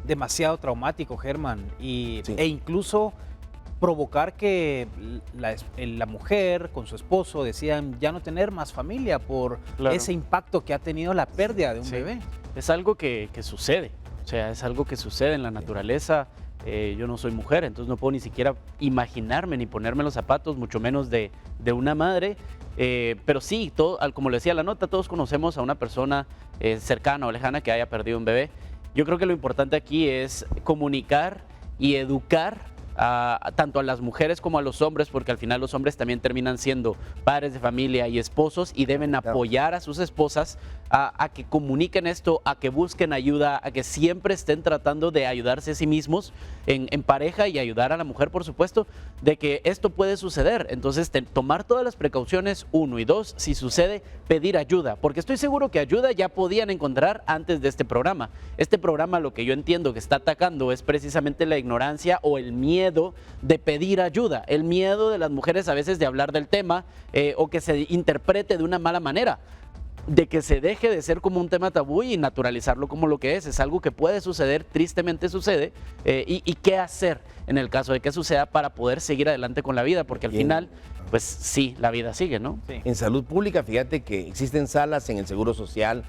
demasiado traumático, Germán, e incluso provocar que la mujer con su esposo decían ya no tener más familia por ese impacto que ha tenido la pérdida de un bebé.
Es algo que sucede, o sea, es algo que sucede en la naturaleza. Yo no soy mujer, entonces no puedo ni siquiera imaginarme ni ponerme los zapatos, mucho menos de una madre. Pero sí, como le decía la nota, todos conocemos a una persona cercana o lejana que haya perdido un bebé. Yo creo que lo importante aquí es comunicar y educar tanto a las mujeres como a los hombres, porque al final los hombres también terminan siendo padres de familia y esposos y deben apoyar a sus esposas a que comuniquen esto, a que busquen ayuda, a que siempre estén tratando de ayudarse a sí mismos en pareja y ayudar a la mujer, por supuesto, de que esto puede suceder. Entonces, tomar todas las precauciones, 1 y 2, si sucede, pedir ayuda, porque estoy seguro que ayuda ya podían encontrar antes de este programa. Este programa, lo que yo entiendo que está atacando es precisamente la ignorancia o el miedo de pedir ayuda, el miedo de las mujeres a veces de hablar del tema o que se interprete de una mala manera, de que se deje de ser como un tema tabú y naturalizarlo como lo que es algo que puede suceder, tristemente sucede, y qué hacer en el caso de que suceda para poder seguir adelante con la vida, porque al final, pues sí, la vida sigue, ¿no? Sí.
En salud pública, fíjate que existen salas en el Seguro Social,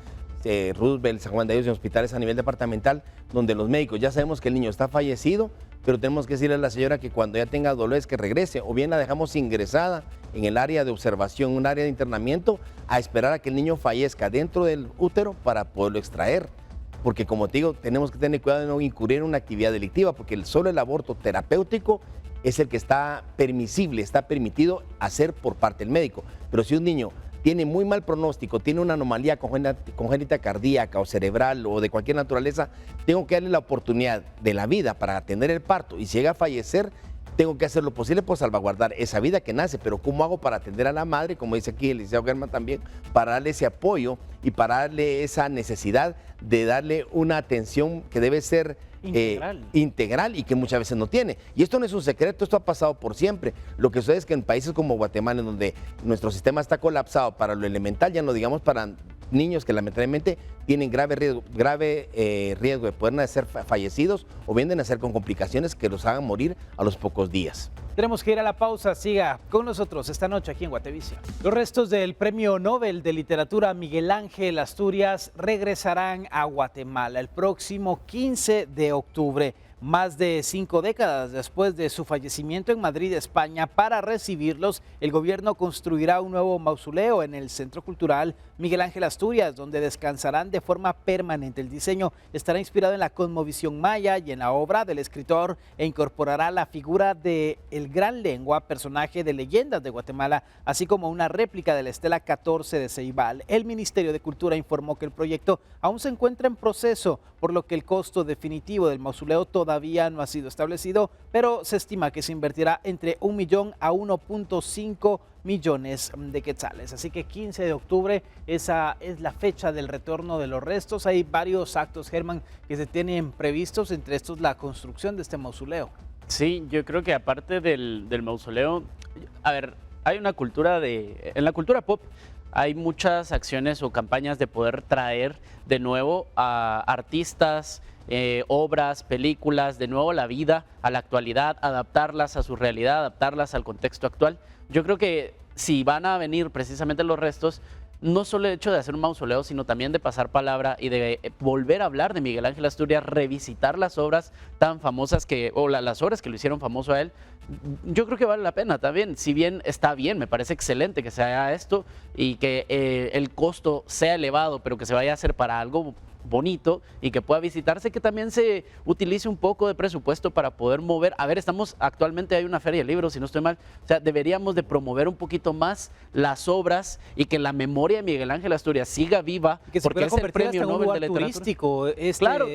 Roosevelt, San Juan de Dios y hospitales a nivel departamental, donde los médicos ya sabemos que el niño está fallecido, pero tenemos que decirle a la señora que cuando ya tenga dolores que regrese, o bien la dejamos ingresada en el área de observación, un área de internamiento, a esperar a que el niño fallezca dentro del útero para poderlo extraer. Porque como te digo, tenemos que tener cuidado de no incurrir en una actividad delictiva, porque solo el aborto terapéutico es el que está permisible, está permitido hacer por parte del médico. Pero si un niño tiene muy mal pronóstico, tiene una anomalía congénita cardíaca o cerebral o de cualquier naturaleza, tengo que darle la oportunidad de la vida para atender el parto, y si llega a fallecer, tengo que hacer lo posible por salvaguardar esa vida que nace. Pero ¿cómo hago para atender a la madre? Como dice aquí el licenciado Germán también, para darle ese apoyo y para darle esa necesidad de darle una atención que debe ser integral y que muchas veces no tiene. Y esto no es un secreto, esto ha pasado por siempre. Lo que sucede es que en países como Guatemala, en donde nuestro sistema está colapsado para lo elemental, ya no digamos para niños que lamentablemente tienen grave riesgo de poder nacer fallecidos o bien de nacer con complicaciones que los hagan morir a los pocos días.
Tenemos que ir a la pausa, siga con nosotros esta noche aquí en Guatevisión. Los restos del Premio Nobel de Literatura Miguel Ángel Asturias regresarán a Guatemala el próximo 15 de octubre. Más de 5 décadas después de su fallecimiento en Madrid, España, para recibirlos, el gobierno construirá un nuevo mausoleo en el Centro Cultural Miguel Ángel Asturias, donde descansarán de forma permanente. El diseño estará inspirado en la cosmovisión maya y en la obra del escritor e incorporará la figura de el Gran Lengua, personaje de Leyendas de Guatemala, así como una réplica de la Estela 14 de Ceibal. El Ministerio de Cultura informó que el proyecto aún se encuentra en proceso, por lo que el costo definitivo del mausoleo todavía todavía no ha sido establecido, pero se estima que se invertirá entre 1 millón a 1.5 millones de quetzales. Así que 15 de octubre, esa es la fecha del retorno de los restos. Hay varios actos, Germán, que se tienen previstos, entre estos la construcción de este mausoleo.
Sí, yo creo que aparte del mausoleo, a ver, hay una cultura en la cultura pop hay muchas acciones o campañas de poder traer de nuevo a artistas, obras, películas, de nuevo a la vida, a la actualidad, adaptarlas a su realidad, adaptarlas al contexto actual. Yo creo que si van a venir precisamente los restos, no solo el hecho de hacer un mausoleo, sino también de pasar palabra y de volver a hablar de Miguel Ángel Asturias, revisitar las obras tan famosas las obras que lo hicieron famoso a él, yo creo que vale la pena también. Si bien está bien, me parece excelente que se haga esto y que el costo sea elevado, pero que se vaya a hacer para algo bonito y que pueda visitarse, que también se utilice un poco de presupuesto para poder mover. A ver, actualmente hay una feria de libros, si no estoy mal, o sea, deberíamos de promover un poquito más las obras y que la memoria de Miguel Ángel Asturias siga viva,
que se
porque es el premio Nobel de Literatura.
Turístico,
claro,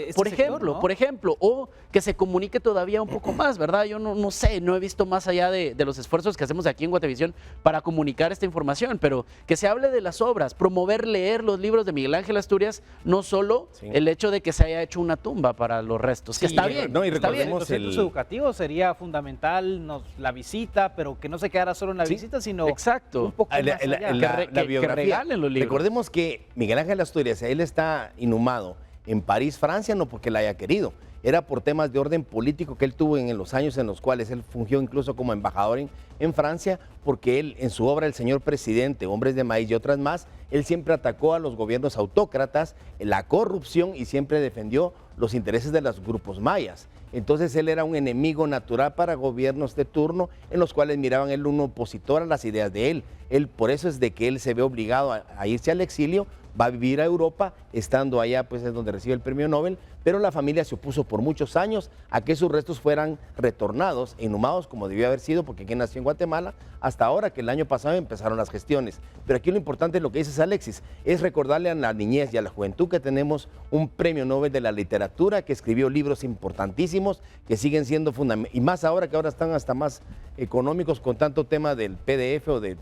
por ejemplo, o que se comunique todavía un poco más, ¿verdad? Yo no sé, no he visto más allá de los esfuerzos que hacemos aquí en Guatevisión para comunicar esta información, pero que se hable de las obras, promover leer los libros de Miguel Ángel Asturias, no solo el hecho de que se haya hecho una tumba para los restos, que está bien.
No, y
está bien.
recordemos
Los centros educativos sería fundamental la visita, pero que no se quedara solo en la visita, sino
exacto.
un poco más allá.
La biografía.
Que regalen los libros.
Recordemos que Miguel Ángel Asturias, él está inhumado en París, Francia, no porque la haya querido, era por temas de orden político que él tuvo en los años en los cuales él fungió incluso como embajador en Francia, porque él en su obra El Señor Presidente, Hombres de Maíz y otras más, él siempre atacó a los gobiernos autócratas, la corrupción y siempre defendió los intereses de los grupos mayas. Entonces él era un enemigo natural para gobiernos de turno en los cuales miraban él un opositor a las ideas de él. Por eso es de que él se ve obligado a irse al exilio, va a vivir a Europa, estando allá pues es donde recibe el premio Nobel, pero la familia se opuso por muchos años a que sus restos fueran retornados e inhumados como debió haber sido, porque aquí nació en Guatemala, hasta ahora que el año pasado empezaron las gestiones. Pero aquí lo importante es lo que dices, Alexis, es recordarle a la niñez y a la juventud que tenemos un premio Nobel de la literatura que escribió libros importantísimos que siguen siendo fundamentales, y más ahora que ahora están hasta más económicos con tanto tema del PDF o de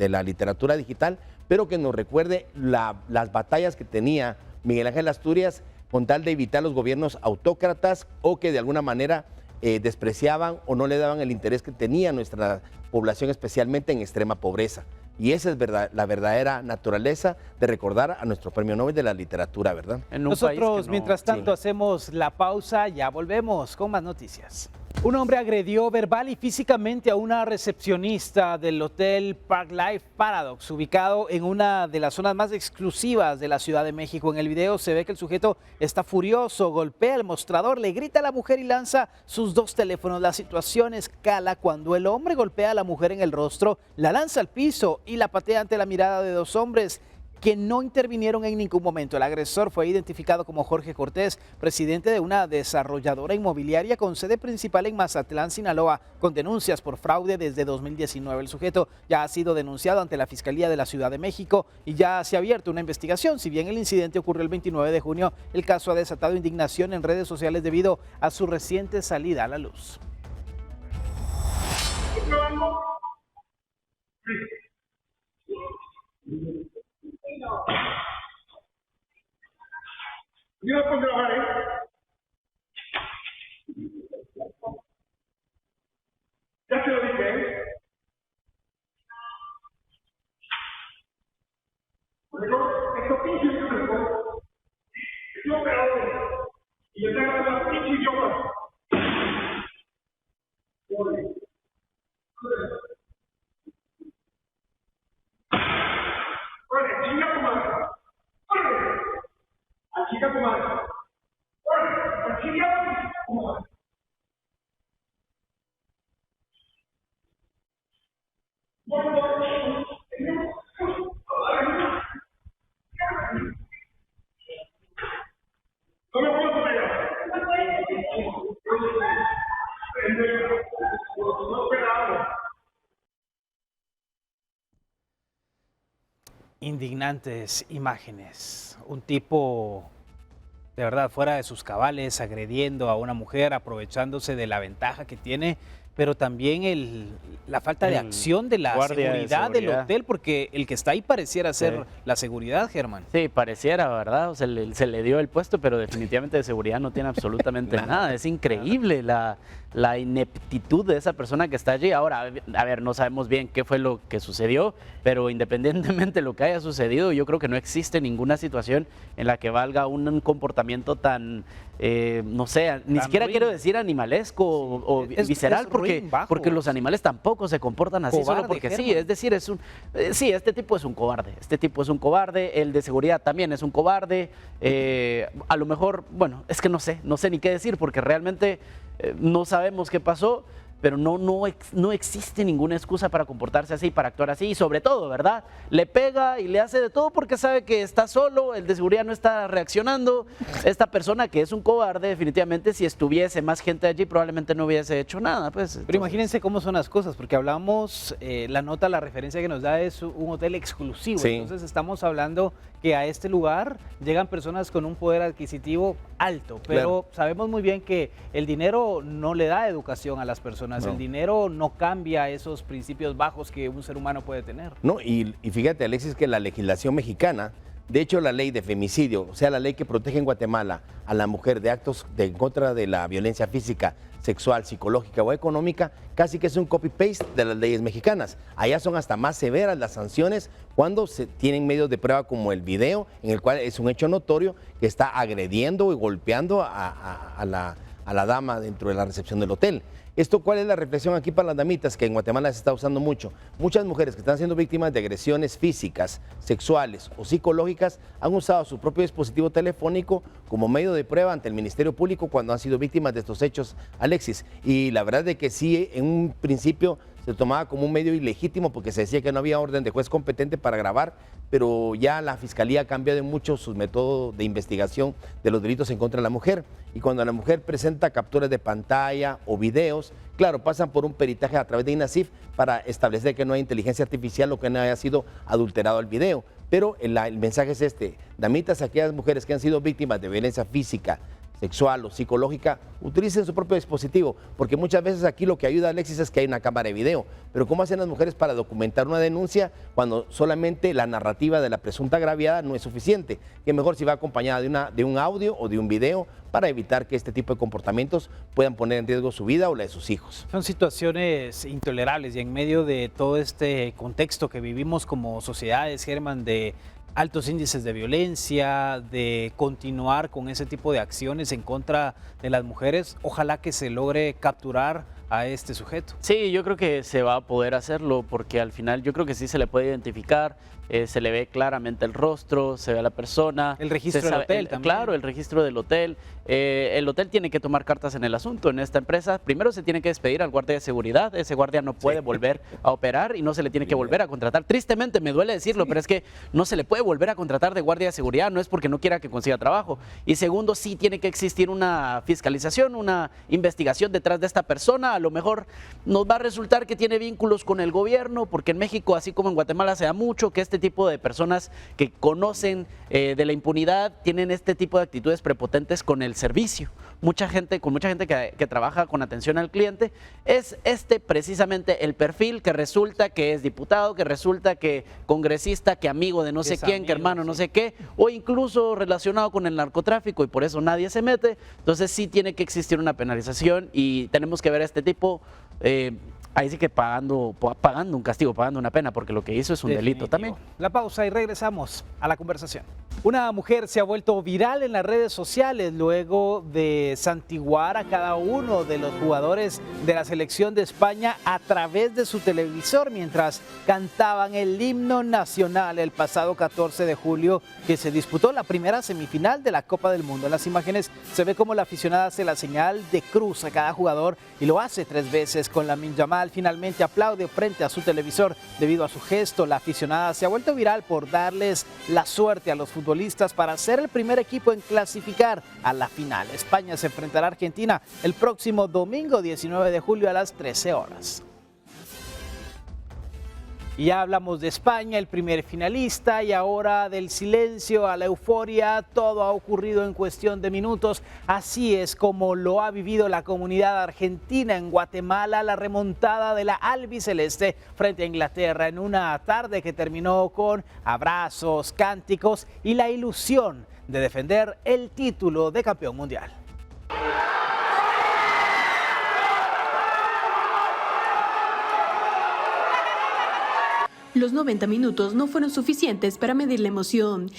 la literatura digital, pero que nos recuerde las batallas que tenía Miguel Ángel Asturias con tal de evitar los gobiernos autócratas o que de alguna manera despreciaban o no le daban el interés que tenía nuestra población, especialmente en extrema pobreza. Y esa es la verdadera naturaleza de recordar a nuestro premio Nobel de la literatura, ¿verdad?
Nosotros, mientras tanto, hacemos la pausa, ya volvemos con más noticias. Un hombre agredió verbal y físicamente a una recepcionista del hotel Park Life Paradox, ubicado en una de las zonas más exclusivas de la Ciudad de México. En el video se ve que el sujeto está furioso, golpea el mostrador, le grita a la mujer y lanza sus 2 teléfonos. La situación escala cuando el hombre golpea a la mujer en el rostro, la lanza al piso y la patea ante la mirada de 2 hombres que no intervinieron en ningún momento. El agresor fue identificado como Jorge Cortés, presidente de una desarrolladora inmobiliaria con sede principal en Mazatlán, Sinaloa, con denuncias por fraude desde 2019. El sujeto ya ha sido denunciado ante la Fiscalía de la Ciudad de México y ya se ha abierto una investigación. Si bien el incidente ocurrió el 29 de junio, el caso ha desatado indignación en redes sociales debido a su reciente salida a la luz.
Yo puedo trabajar, ya te lo dije, esto pinche es operador y yo tengo una pinche idioma. Chinga tu madre. Chica tu madre. Chica tu madre. No me puedo pelear. No esperaba.
Indignantes imágenes. Un tipo de verdad fuera de sus cabales, agrediendo a una mujer, aprovechándose de la ventaja que tiene, pero también la falta de acción de la seguridad del hotel, porque el que está ahí pareciera ser la seguridad, Germán.
Sí, pareciera, ¿verdad? O sea, se le dio el puesto, pero definitivamente de seguridad no tiene absolutamente nada. Es increíble la ineptitud de esa persona que está allí. Ahora, a ver, no sabemos bien qué fue lo que sucedió, pero independientemente de lo que haya sucedido, yo creo que no existe ninguna situación en la que valga un comportamiento tan, no sé, ni siquiera quiero decir animalesco o visceral, porque los animales tampoco se comportan así, cobarde, solo porque sí. Es decir, sí, este tipo es un cobarde. Este tipo es un cobarde, el de seguridad también es un cobarde. A lo mejor, bueno, es que no sé ni qué decir, porque realmente no sabemos qué pasó, pero no existe ninguna excusa para comportarse así, para actuar así, y sobre todo, ¿verdad? Le pega y le hace de todo porque sabe que está solo, el de seguridad no está reaccionando. Esta persona que es un cobarde, definitivamente, si estuviese más gente allí, probablemente no hubiese hecho nada. Pues,
pero imagínense cómo son las cosas, porque hablamos, la nota, la referencia que nos da es un hotel exclusivo, sí. Entonces estamos hablando que a este lugar llegan personas con un poder adquisitivo alto, pero sabemos muy bien que el dinero no le da educación a las personas, el dinero no cambia esos principios bajos que un ser humano puede tener.
No, y fíjate, Alexis, que la legislación mexicana, de hecho la ley de femicidio, o sea, la ley que protege en Guatemala a la mujer de actos en contra de la violencia física, sexual, psicológica o económica, casi que es un copy-paste de las leyes mexicanas. Allá son hasta más severas las sanciones cuando se tienen medios de prueba como el video, en el cual es un hecho notorio que está agrediendo y golpeando a la dama dentro de la recepción del hotel. ¿Cuál es la reflexión aquí para las damitas? Que en Guatemala se está usando mucho. Muchas mujeres que están siendo víctimas de agresiones físicas, sexuales o psicológicas han usado su propio dispositivo telefónico como medio de prueba ante el Ministerio Público cuando han sido víctimas de estos hechos, Alexis. Y la verdad es que sí, en un principio se tomaba como un medio ilegítimo porque se decía que no había orden de juez competente para grabar, pero ya la Fiscalía ha cambiado mucho sus métodos de investigación de los delitos en contra de la mujer. Y cuando la mujer presenta capturas de pantalla o videos, claro, pasan por un peritaje a través de INASIF para establecer que no hay inteligencia artificial o que no haya sido adulterado el video. Pero el mensaje es damitas, aquellas mujeres que han sido víctimas de violencia física, sexual o psicológica, utilicen su propio dispositivo, porque muchas veces aquí lo que ayuda, Alexis, es que hay una cámara de video, pero ¿cómo hacen las mujeres para documentar una denuncia cuando solamente la narrativa de la presunta agraviada no es suficiente? Que mejor si va acompañada de un audio o de un video para evitar que este tipo de comportamientos puedan poner en riesgo su vida o la de sus hijos.
Son situaciones intolerables y en medio de todo este contexto que vivimos como sociedades, Germán, de altos índices de violencia, de continuar con ese tipo de acciones en contra de las mujeres, ojalá que se logre capturar a este sujeto.
Sí, yo creo que se va a poder hacerlo porque al final yo creo que sí se le puede identificar, se le ve claramente el rostro, se ve a la persona.
El registro del hotel también.
Claro, el registro del hotel. El hotel tiene que tomar cartas en el asunto en esta empresa. Primero se tiene que despedir al guardia de seguridad, ese guardia no puede volver a operar y no se le tiene que volver a contratar. Tristemente, me duele decirlo, pero es que no se le puede volver a contratar de guardia de seguridad, no es porque no quiera que consiga trabajo. Y segundo, sí tiene que existir una fiscalización, una investigación detrás de esta persona. A lo mejor nos va a resultar que tiene vínculos con el gobierno, porque en México, así como en Guatemala, se da mucho que este tipo de personas que conocen de la impunidad tienen este tipo de actitudes prepotentes con el servicio. Mucha gente que trabaja con atención al cliente, es precisamente el perfil que resulta que es diputado, que resulta que congresista, que amigo de no sé quién, que hermano no sé qué, o incluso relacionado con el narcotráfico y por eso nadie se mete. Entonces sí tiene que existir una penalización y tenemos que ver a este tipo ahí sí que pagando un castigo, pagando una pena, porque lo que hizo es un delito también.
La pausa y regresamos a la conversación. Una mujer se ha vuelto viral en las redes sociales luego de santiguar a cada uno de los jugadores de la selección de España a través de su televisor mientras cantaban el himno nacional el pasado 14 de julio que se disputó la primera semifinal de la Copa del Mundo. En las imágenes se ve cómo la aficionada hace la señal de cruz a cada jugador y lo hace 3 veces con Lamine Yamal. Finalmente aplaude frente a su televisor debido a su gesto. La aficionada se ha vuelto viral por darles la suerte a los futbolistas para ser el primer equipo en clasificar a la final. España se enfrentará a Argentina el próximo domingo 19 de julio a las 13 horas. Y ya hablamos de España, el primer finalista, y ahora del silencio a la euforia, todo ha ocurrido en cuestión de minutos. Así es como lo ha vivido la comunidad argentina en Guatemala, la remontada de la albiceleste frente a Inglaterra en una tarde que terminó con abrazos, cánticos y la ilusión de defender el título de campeón mundial.
Los 90 minutos no fueron suficientes para medir la emoción.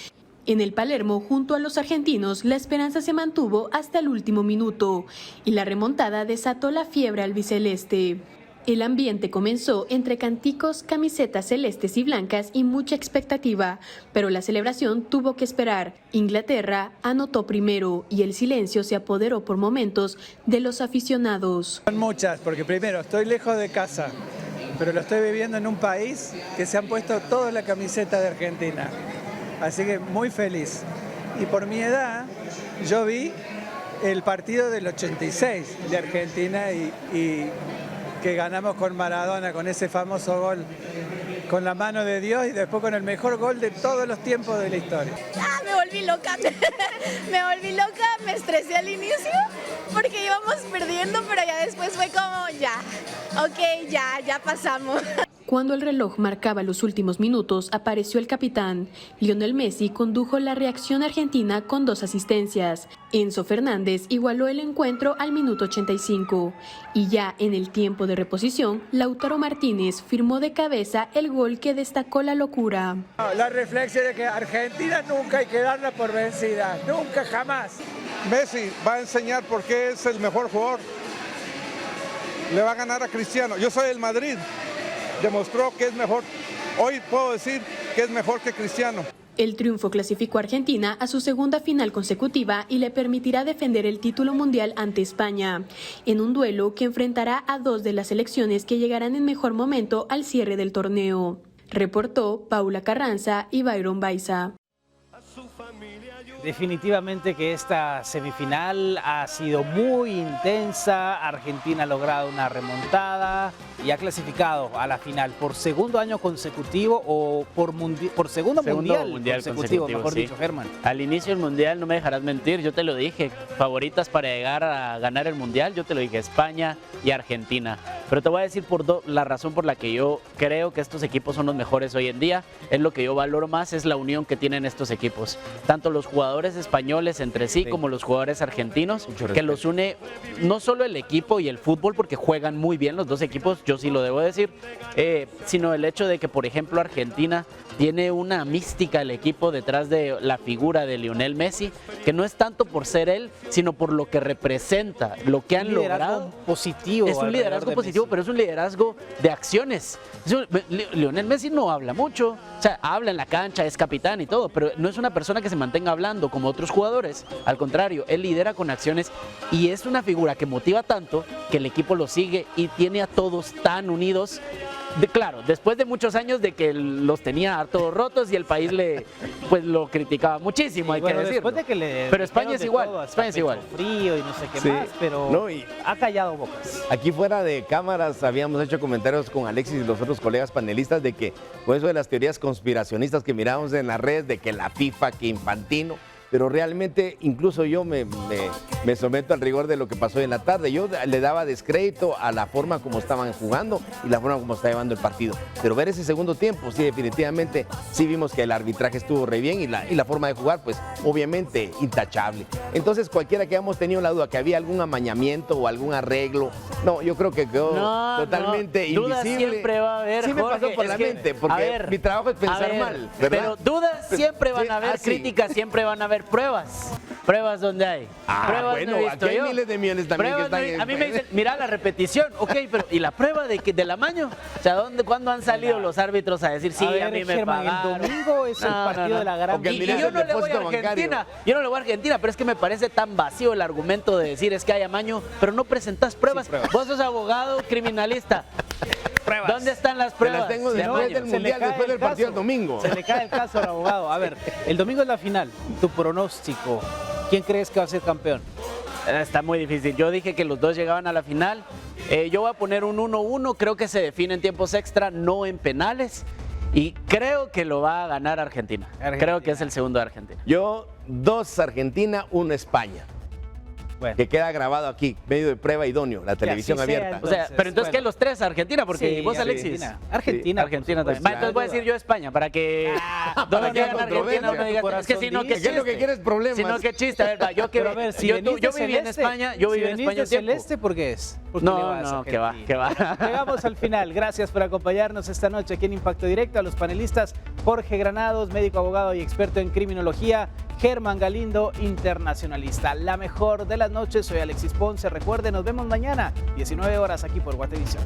En el Palermo, junto a los argentinos, la esperanza se mantuvo hasta el último minuto y la remontada desató la fiebre albiceleste. El ambiente comenzó entre canticos, camisetas celestes y blancas y mucha expectativa, pero la celebración tuvo que esperar. Inglaterra anotó primero y el silencio se apoderó por momentos de los aficionados.
Son muchas, porque primero estoy lejos de casa, pero lo estoy viviendo en un país que se han puesto toda la camiseta de Argentina. Así que muy feliz. Y por mi edad, yo vi el partido del 86 de Argentina y que ganamos con Maradona, con ese famoso gol, con la mano de Dios y después con el mejor gol de todos los tiempos de la historia.
Ah, me volví loca, me estresé al inicio porque íbamos perdiendo, pero ya después fue como ya pasamos.
Cuando el reloj marcaba los últimos minutos, apareció el capitán. Lionel Messi condujo la reacción argentina con 2 asistencias. Enzo Fernández igualó el encuentro al minuto 85. Y ya en el tiempo de reposición, Lautaro Martínez firmó de cabeza el gol que destacó la locura.
La reflexión de que Argentina nunca hay que darla por vencida, nunca, jamás.
Messi va a enseñar por qué es el mejor jugador. Le va a ganar a Cristiano. Yo soy el Madrid. Demostró que es mejor. Hoy puedo decir que es mejor que Cristiano.
El triunfo clasificó a Argentina a su segunda final consecutiva y le permitirá defender el título mundial ante España, en un duelo que enfrentará a 2 de las selecciones que llegarán en mejor momento al cierre del torneo. Reportó Paula Carranza y Byron Baiza.
Definitivamente que esta semifinal ha sido muy intensa. Argentina ha logrado una remontada y ha clasificado a la final por segundo año consecutivo o por segundo mundial consecutivo, mejor dicho, Germán.
Al inicio del mundial, no me dejarás mentir, yo te lo dije, favoritas para llegar a ganar el mundial, yo te lo dije, España y Argentina. Pero te voy a decir la razón por la que yo creo que estos equipos son los mejores hoy en día, es lo que yo valoro más, es la unión que tienen estos equipos. Tanto los jugadores españoles entre sí como los jugadores argentinos, que los une no solo el equipo y el fútbol, porque juegan muy bien los dos equipos, yo sí lo debo decir, sino el hecho de que, por ejemplo, Argentina tiene una mística el equipo detrás de la figura de Lionel Messi, que no es tanto por ser él, sino por lo que representa, lo que han logrado.
Positivo.
Es un liderazgo positivo, pero es un liderazgo de acciones. Lionel Messi no habla mucho, o sea, habla en la cancha, es capitán y todo, pero no es una persona que se mantenga hablando como otros jugadores. Al contrario, él lidera con acciones y es una figura que motiva tanto que el equipo lo sigue y tiene a todos tan unidos. Claro, después de muchos años de que los tenía todos rotos y el país lo criticaba muchísimo, hay que decirlo. Pero España es igual, España es igual.
Frío y no sé qué más, pero ha callado bocas.
Aquí fuera de cámaras habíamos hecho comentarios con Alexis y los otros colegas panelistas de que con eso de las teorías conspiracionistas que mirábamos en las redes, de que la FIFA, que Infantino, pero realmente incluso yo me someto al rigor de lo que pasó en la tarde. Yo le daba descrédito a la forma como estaban jugando y la forma como está llevando el partido. Pero ver ese segundo tiempo, sí, definitivamente, sí vimos que el arbitraje estuvo re bien y la forma de jugar, pues, obviamente, intachable. Entonces, cualquiera que hayamos tenido la duda que había algún amañamiento o algún arreglo, no, yo creo que quedó totalmente invisible.
Dudas siempre va a haber,
sí me
Jorge,
pasó por la mente, porque mi trabajo es pensar mal, ¿verdad?
Pero dudas siempre van a haber, críticas siempre van a haber. Pruebas donde hay. Pruebas
bueno,
no he visto
aquí hay
yo.
miles de millones también que están
a mí me dicen, mira la repetición, ok, pero ¿y la prueba del amaño? O sea, ¿cuándo han salido los árbitros a decir, sí, a mí me
Germán,
pagaron?
el domingo es el partido de la gran
y yo no le voy a Argentina, pero es que me parece tan vacío el argumento de decir es que hay amaño, pero no presentas pruebas. Sí, pruebas. Vos sos abogado criminalista. Pruebas. ¿Dónde están las pruebas?
Las tengo después del mundial, después del partido el domingo.
Se le cae el caso al abogado. A ver, el domingo es la final. Tu pronóstico, ¿quién crees que va a ser campeón?
Está muy difícil. Yo dije que los dos llegaban a la final. Yo voy a poner un 1-1. Creo que se define en tiempos extra, no en penales. Y creo que lo va a ganar Argentina. Creo que es el segundo de Argentina.
Yo, 2 Argentina, 1 España.
Bueno.
Que queda grabado aquí, medio de prueba idóneo, la televisión abierta.
Entonces,
pero entonces, ¿qué? Los 3 Argentina, porque
Sí,
vos, Alexis.
Argentina
también. Va, entonces voy a decir yo España, para que donde quede Argentina me digan. Es que si no,
¿Qué es lo que quieres? Problemas.
Si no, qué chiste. A ver, va, yo quiero.
Pero a ver, si
yo
venís de
viví en
celeste,
España, yo viví en
venís
España
de
un tiempo.
celeste, ¿por qué es? Porque le vas a
No, que va,
Argentina.
que va.
Llegamos al final. Gracias por acompañarnos esta noche aquí en Impacto Directo. A los panelistas Jorge Granados, médico, abogado y experto en criminología. Germán Galindo, internacionalista. La mejor de las noches. Soy Alexis Ponce. Recuerden, nos vemos mañana, 19 horas aquí por Guatevisión.